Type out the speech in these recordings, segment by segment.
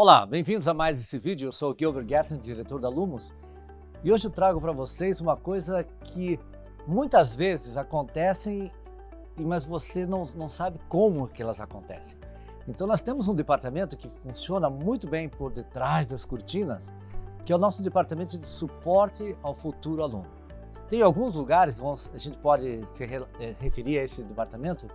Olá, bem-vindos a mais esse vídeo. Eu sou o Gilbert Gertner, diretor da Lumos, e hoje eu trago para vocês uma coisa que muitas vezes acontecem, mas você não sabe como que elas acontecem. Então nós temos um departamento que funciona muito bem por detrás das cortinas, que é o nosso departamento de suporte ao futuro aluno. Tem alguns lugares onde a gente pode se referir a esse departamento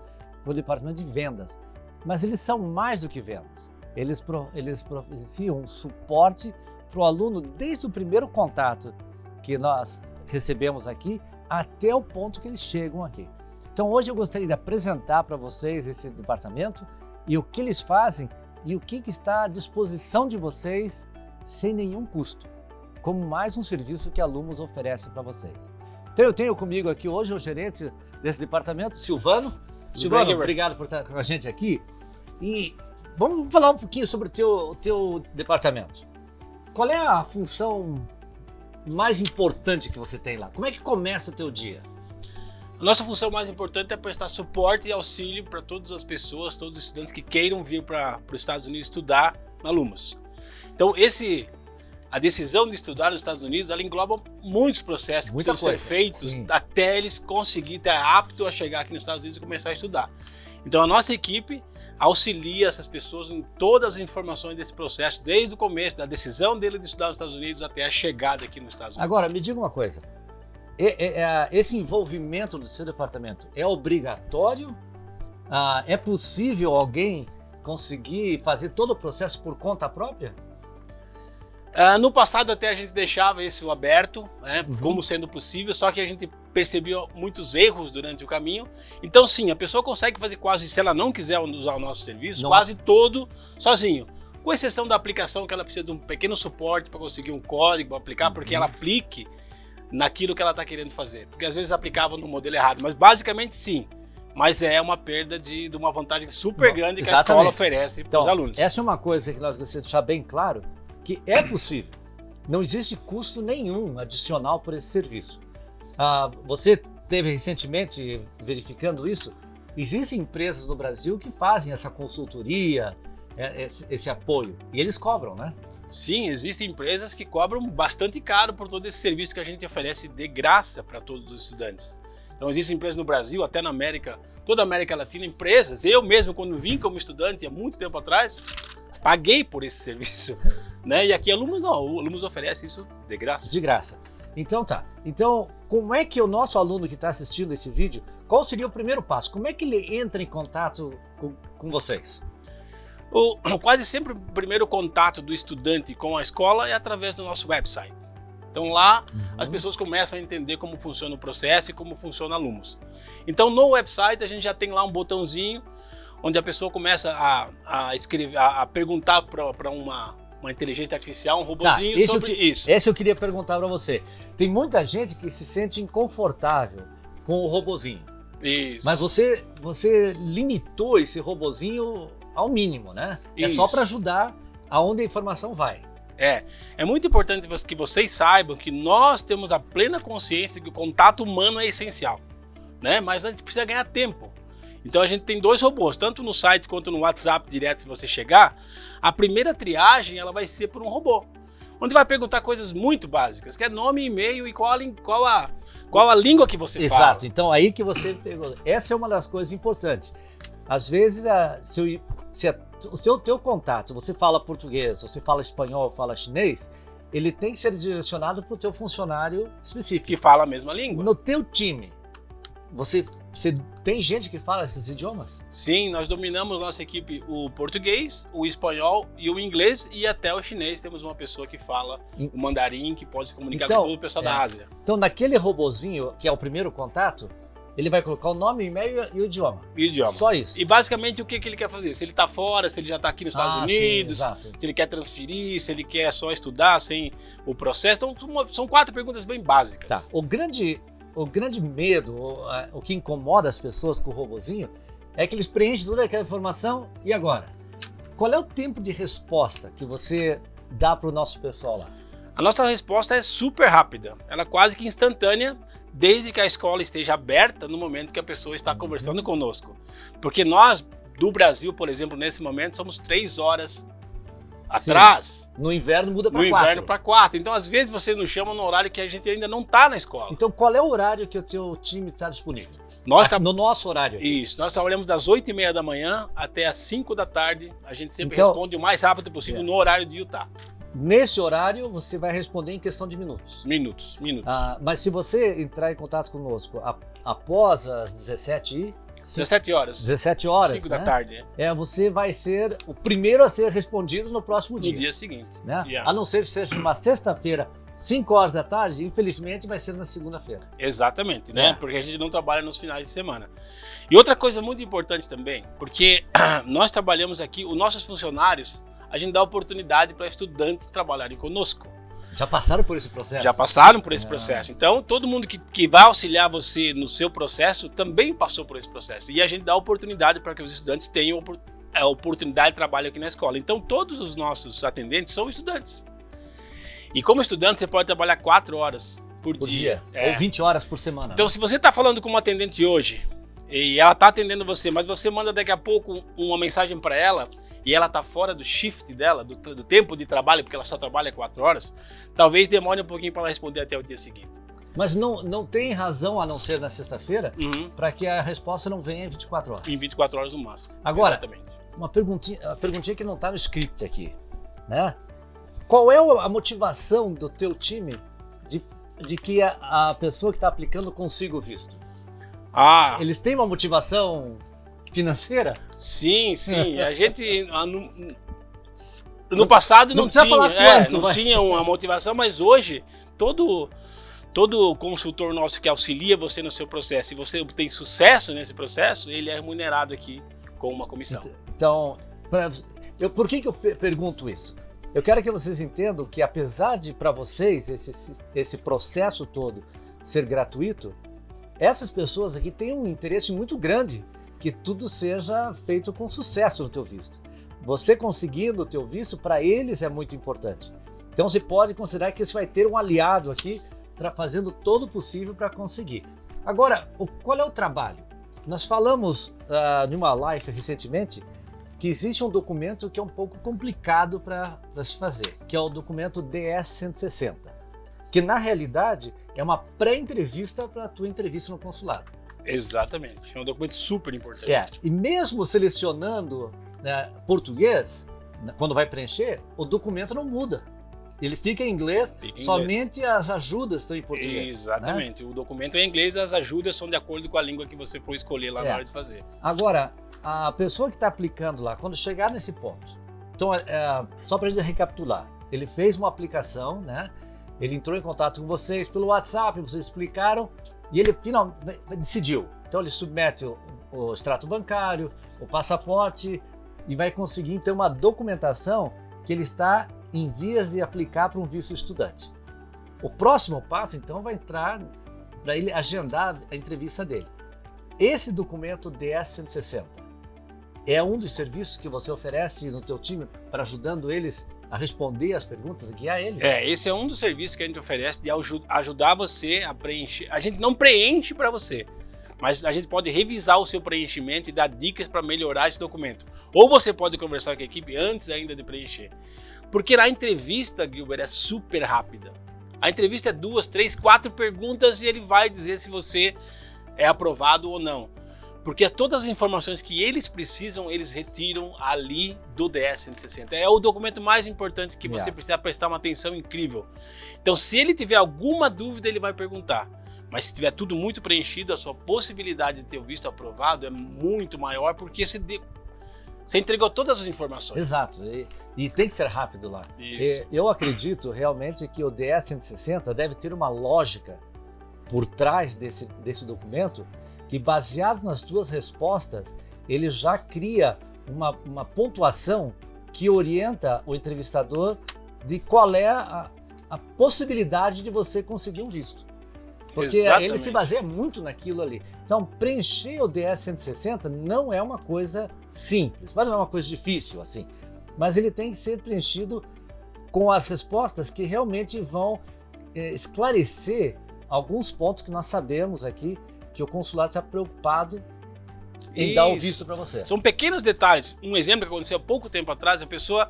como o departamento de vendas, mas eles são mais do que vendas. Eles providenciam um suporte para o aluno desde o primeiro contato que nós recebemos aqui até o ponto que eles chegam aqui. Então hoje eu gostaria de apresentar para vocês esse departamento e o que eles fazem e o que está à disposição de vocês sem nenhum custo, como mais um serviço que a Lumos oferece para vocês. Então eu tenho comigo aqui hoje o gerente desse departamento, Silvano. Silvano, obrigado por estar com a gente aqui. E vamos falar um pouquinho sobre o teu departamento. Qual é a função mais importante que você tem lá? Como é que começa o teu dia? A nossa função mais importante é prestar suporte e auxílio para todas as pessoas, todos os estudantes que queiram vir para os Estados Unidos estudar na Lumos. Então a decisão de estudar nos Estados Unidos, ela engloba muitos processos que precisam ser feitos até eles conseguirem estar aptos a chegar aqui nos Estados Unidos e começar a estudar. Então a nossa equipe auxilia essas pessoas em todas as informações desse processo, desde o começo, da decisão dele de estudar nos Estados Unidos até a chegada aqui nos Estados Unidos. Agora, me diga uma coisa, esse envolvimento do seu departamento é obrigatório? É possível alguém conseguir fazer todo o processo por conta própria? No passado até a gente deixava isso aberto, né, como sendo possível, só que a gente percebeu muitos erros durante o caminho. Então sim, a pessoa consegue fazer quase, se ela não quiser usar o nosso serviço, quase todo sozinho. Com exceção da aplicação, que ela precisa de um pequeno suporte para conseguir um código para aplicar, porque ela aplique naquilo que ela está querendo fazer. Porque às vezes aplicava no modelo errado, mas basicamente sim. Mas é uma perda de uma vantagem super grande que a escola oferece para os alunos. Essa é uma coisa que nós gostaríamos de deixar bem claro, que é possível. Não existe custo nenhum adicional por esse serviço. Você teve recentemente verificando isso? Existem empresas no Brasil que fazem essa consultoria, esse apoio, e eles cobram, né? Sim, existem empresas que cobram bastante caro por todo esse serviço que a gente oferece de graça para todos os estudantes. Então existem empresas no Brasil, até na América, toda a América Latina, empresas. Eu mesmo, quando vim como estudante há muito tempo atrás, paguei por esse serviço, né? E aqui a Lumos não, a Lumos oferece isso de graça. De graça. Então tá. Então, como é que o nosso aluno que está assistindo esse vídeo, qual seria o primeiro passo? Como é que ele entra em contato com vocês? Quase sempre o primeiro contato do estudante com a escola é através do nosso website. Então lá as pessoas começam a entender como funciona o processo e como funciona a Lumos. Então no website a gente já tem lá um botãozinho onde a pessoa começa a escrever, a perguntar para uma inteligência artificial, um robozinho sobre isso. Esse eu queria perguntar para você. Tem muita gente que se sente inconfortável com o robozinho. Isso. Mas você limitou esse robozinho ao mínimo, né? Isso. É só para ajudar aonde a informação vai. É muito importante que vocês saibam que nós temos a plena consciência que o contato humano é essencial, né? Mas a gente precisa ganhar tempo. Então a gente tem dois robôs, tanto no site quanto no WhatsApp direto, se você chegar. A primeira triagem ela vai ser por um robô, onde vai perguntar coisas muito básicas, que é nome, e-mail e qual a língua que você fala. Exato, então aí que você pegou. Essa é uma das coisas importantes. Às vezes, se o teu contato, você fala português, você fala espanhol, fala chinês, ele tem que ser direcionado para o teu funcionário específico. Que fala a mesma língua. No teu time, você tem gente que fala esses idiomas? Sim, nós dominamos nossa equipe o português, o espanhol e o inglês e até o chinês. Temos uma pessoa que fala o mandarim, que pode se comunicar com todo o pessoal da Ásia. Então naquele robozinho, que é o primeiro contato, ele vai colocar o nome, e-mail e o idioma. Só isso. E basicamente o que ele quer fazer? Se ele está fora, se ele já está aqui nos Estados Unidos, se ele quer transferir, se ele quer só estudar sem o processo. Então são 4 perguntas bem básicas. Tá. O grande medo, o que incomoda as pessoas com o robozinho, é que eles preenchem toda aquela informação e agora? Qual é o tempo de resposta que você dá para o nosso pessoal lá? A nossa resposta é super rápida, ela é quase que instantânea, desde que a escola esteja aberta no momento que a pessoa está conversando conosco. Porque nós, do Brasil, por exemplo, nesse momento, somos 3 horas atrás. No inverno muda para 4. No inverno para 4. Então, às vezes, você nos chama no horário que a gente ainda não está na escola. Então, qual é o horário que o teu time está disponível? No nosso horário. Isso. Nós trabalhamos das 8h30 da manhã até as 5 da tarde. A gente sempre responde o mais rápido possível no horário de Utah. Nesse horário, você vai responder em questão de minutos. Minutos. Mas se você entrar em contato conosco após as 17 horas. 17 horas, 5 da tarde. Você vai ser o primeiro a ser respondido no próximo dia. No dia seguinte. Né? Yeah. A não ser que seja numa sexta-feira, 5 horas da tarde, infelizmente vai ser na segunda-feira. Exatamente, né? Porque a gente não trabalha nos finais de semana. E outra coisa muito importante também, porque nós trabalhamos aqui, os nossos funcionários, a gente dá oportunidade para estudantes trabalharem conosco. Já passaram por esse processo? Já passaram por esse processo. Então, todo mundo que vai auxiliar você no seu processo também passou por esse processo. E a gente dá oportunidade para que os estudantes tenham a oportunidade de trabalho aqui na escola. Então, todos os nossos atendentes são estudantes. E como estudante, você pode trabalhar 4 horas por dia. Ou 20 horas por semana. Então, se você está falando com uma atendente hoje, e ela está atendendo você, mas você manda daqui a pouco uma mensagem para ela, e ela está fora do shift dela, do tempo de trabalho, porque ela só trabalha 4 horas, talvez demore um pouquinho para ela responder até o dia seguinte. Mas não tem razão, a não ser na sexta-feira, para que a resposta não venha em 24 horas. Em 24 horas no máximo. Agora, uma perguntinha que não está no script aqui, né? Qual é a motivação do teu time de que a pessoa que está aplicando consiga o visto? Eles têm uma motivação financeira? Sim. A gente no passado não tinha uma motivação, mas hoje todo consultor nosso que auxilia você no seu processo, e você tem sucesso nesse processo, ele é remunerado aqui com uma comissão. Então, por que eu pergunto isso? Eu quero que vocês entendam que, apesar de para vocês esse processo todo ser gratuito, essas pessoas aqui têm um interesse muito grande que tudo seja feito com sucesso no teu visto. Você conseguindo o teu visto, para eles é muito importante. Então você pode considerar que você vai ter um aliado aqui fazendo todo o possível para conseguir. Agora, qual é o trabalho? Nós falamos numa live recentemente que existe um documento que é um pouco complicado para se fazer, que é o documento DS-160, que na realidade é uma pré-entrevista para a tua entrevista no consulado. Exatamente, é um documento super importante. E mesmo selecionando português, quando vai preencher, o documento não muda. Ele fica em inglês, somente as ajudas estão em português. Exatamente, né? O documento é em inglês, as ajudas são de acordo com a língua que você for escolher lá na hora de fazer. Agora, a pessoa que está aplicando lá, quando chegar nesse ponto, então, só para a gente recapitular, ele fez uma aplicação, né? Ele entrou em contato com vocês pelo WhatsApp, vocês explicaram, e ele finalmente decidiu. Então ele submete o extrato bancário, o passaporte, e vai conseguir então uma documentação que ele está em vias de aplicar para um visto estudante. O próximo passo então vai entrar para ele agendar a entrevista dele. Esse documento DS-160 é um dos serviços que você oferece no teu time para ajudando eles a responder as perguntas e guiar eles? Esse é um dos serviços que a gente oferece de ajudar você a preencher. A gente não preenche para você, mas a gente pode revisar o seu preenchimento e dar dicas para melhorar esse documento. Ou você pode conversar com a equipe antes ainda de preencher. Porque a entrevista, Gilber, é super rápida. A entrevista é 2, 3, 4 perguntas e ele vai dizer se você é aprovado ou não. Porque todas as informações que eles precisam, eles retiram ali do DS-160. É o documento mais importante que você precisa prestar uma atenção incrível. Então, se ele tiver alguma dúvida, ele vai perguntar. Mas se tiver tudo muito preenchido, a sua possibilidade de ter o visto aprovado é muito maior, porque você entregou todas as informações. Exato. E tem que ser rápido lá. Isso. Eu acredito realmente que o DS-160 deve ter uma lógica por trás desse documento, que baseado nas tuas respostas, ele já cria uma pontuação que orienta o entrevistador de qual é a possibilidade de você conseguir um visto. Porque ele se baseia muito naquilo ali. Então, preencher o DS-160 não é uma coisa simples, mas não é uma coisa difícil, assim. Mas ele tem que ser preenchido com as respostas que realmente vão esclarecer alguns pontos que nós sabemos aqui que o consulado está preocupado em dar o visto para você. São pequenos detalhes. Um exemplo que aconteceu há pouco tempo atrás, a pessoa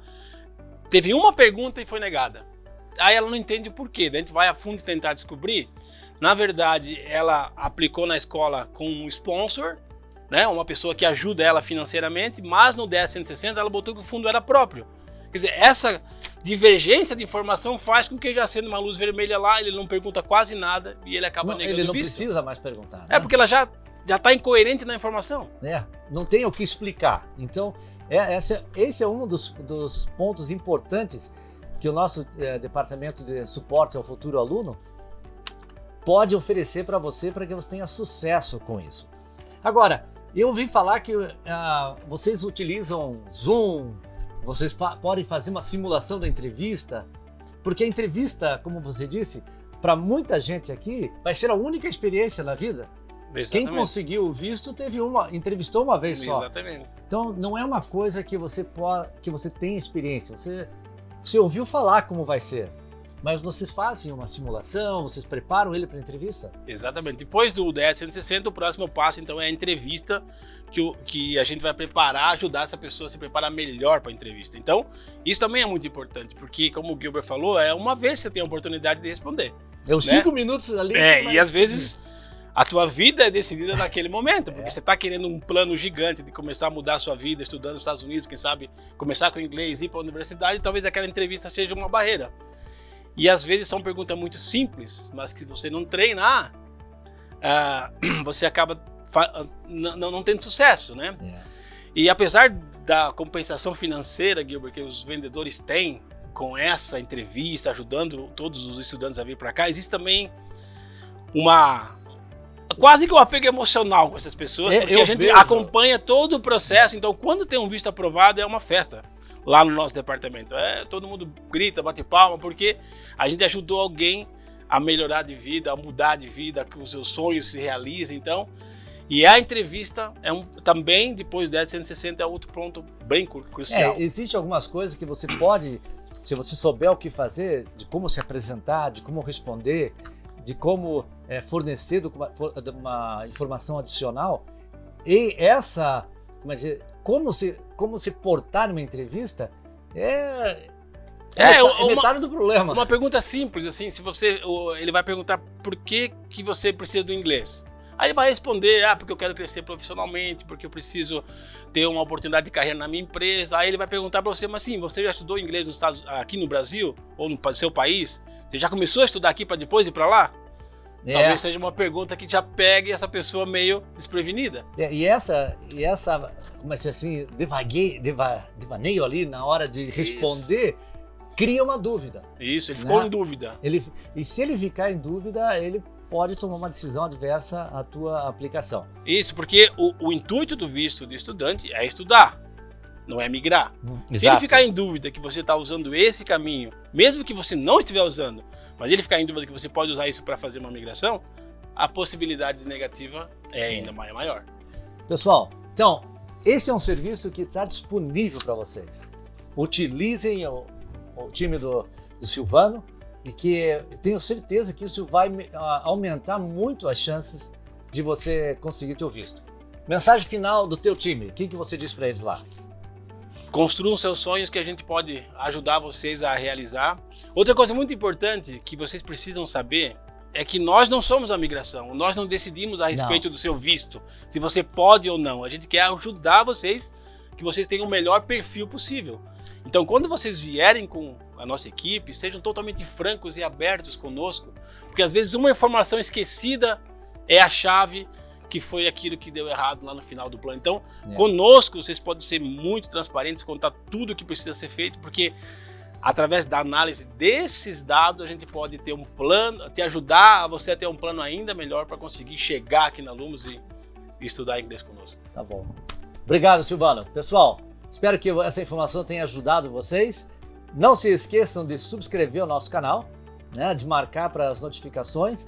teve uma pergunta e foi negada. Aí ela não entende o porquê. Daí a gente vai a fundo tentar descobrir. Na verdade, ela aplicou na escola com um sponsor, né? Uma pessoa que ajuda ela financeiramente, mas no 10.160 ela botou que o fundo era próprio. Quer dizer, essa divergência de informação faz com que, já sendo uma luz vermelha lá, ele não pergunta quase nada e ele acaba negando. Ele não visto. precisa mais perguntar. Né? É porque ela já está incoerente na informação. Não tem o que explicar. Então, esse é um dos pontos importantes que o nosso departamento de suporte ao futuro aluno pode oferecer para você, para que você tenha sucesso com isso. Agora, eu ouvi falar que vocês utilizam Zoom, vocês podem fazer uma simulação da entrevista, porque a entrevista, como você disse, para muita gente aqui, vai ser a única experiência na vida. Exatamente. Quem conseguiu o visto entrevistou uma vez só. Exatamente. Então não é uma coisa que você tem experiência. Você ouviu falar como vai ser, mas vocês fazem uma simulação, vocês preparam ele para a entrevista? Exatamente. Depois do 10.160, o próximo passo então é a entrevista que a gente vai preparar, ajudar essa pessoa a se preparar melhor para a entrevista. Então, isso também é muito importante, porque como o Gilbert falou, é uma vez que você tem a oportunidade de responder. É os 5 minutos ali. E às vezes a tua vida é decidida naquele momento, porque você está querendo um plano gigante de começar a mudar a sua vida, estudando nos Estados Unidos, quem sabe começar com inglês, ir para a universidade, e talvez aquela entrevista seja uma barreira. E às vezes são perguntas muito simples, mas que se você não treinar, você acaba não tendo sucesso, né? E apesar da compensação financeira, Gilbert, que os vendedores têm com essa entrevista, ajudando todos os estudantes a vir para cá, existe também quase que um apego emocional com essas pessoas, porque a gente acompanha todo o processo. Então, quando tem um visto aprovado, é uma festa lá no nosso departamento. Todo mundo grita, bate palma, porque a gente ajudou alguém a melhorar de vida, a mudar de vida, que os seus sonhos se realizem. Então, e a entrevista também, depois do 10.160, é outro ponto bem crucial. Existe algumas coisas que você pode, se você souber o que fazer, de como se apresentar, de como responder, de como fornecer uma informação adicional, e como se portar numa entrevista é metade do problema. Uma pergunta simples, assim, ele vai perguntar por que você precisa do inglês. Aí ele vai responder, porque eu quero crescer profissionalmente, porque eu preciso ter uma oportunidade de carreira na minha empresa. Aí ele vai perguntar para você, mas sim, você já estudou inglês aqui no Brasil ou no seu país? Você já começou a estudar aqui para depois ir para lá? Talvez seja uma pergunta que já pegue essa pessoa meio desprevenida. E essa, como é assim, devaneio ali na hora de responder, cria uma dúvida. Isso, ele ficou em dúvida. E se ele ficar em dúvida, ele pode tomar uma decisão adversa à tua aplicação. Isso, porque o intuito do visto de estudante é estudar, não é migrar. Se ele ficar em dúvida que você está usando esse caminho, mesmo que você não estiver usando, mas ele ficar em dúvida que você pode usar isso para fazer uma migração, a possibilidade negativa é ainda maior. Pessoal, então, esse é um serviço que está disponível para vocês. Utilizem o time do Silvano, e que tenho certeza que isso vai aumentar muito as chances de você conseguir teu visto. Mensagem final do teu time, o que você diz para eles lá? Construam seus sonhos, que a gente pode ajudar vocês a realizar. Outra coisa muito importante que vocês precisam saber é que nós não somos a migração, nós não decidimos a respeito do seu visto, se você pode ou não. A gente quer ajudar vocês, que vocês tenham o melhor perfil possível. Então, quando vocês vierem com a nossa equipe, sejam totalmente francos e abertos conosco, porque às vezes uma informação esquecida é a chave que foi aquilo que deu errado lá no final do plano. Então, conosco vocês podem ser muito transparentes, contar tudo o que precisa ser feito, porque através da análise desses dados a gente pode ter um plano, te ajudar a você a ter um plano ainda melhor para conseguir chegar aqui na Lumos e estudar inglês conosco. Tá bom. Obrigado, Silvano. Pessoal, espero que essa informação tenha ajudado vocês. Não se esqueçam de subscrever o nosso canal, né, de marcar para as notificações.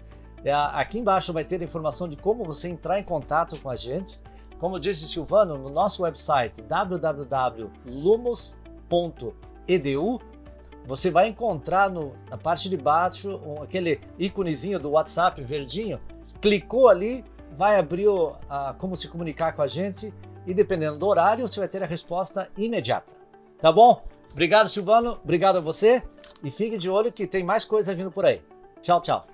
Aqui embaixo vai ter a informação de como você entrar em contato com a gente. Como disse o Silvano, no nosso website www.lumos.edu, você vai encontrar na parte de baixo aquele íconezinho do WhatsApp verdinho. Clicou ali, vai abrir como se comunicar com a gente, e dependendo do horário você vai ter a resposta imediata. Tá bom? Obrigado, Silvano. Obrigado a você. E fique de olho que tem mais coisa vindo por aí. Tchau, tchau.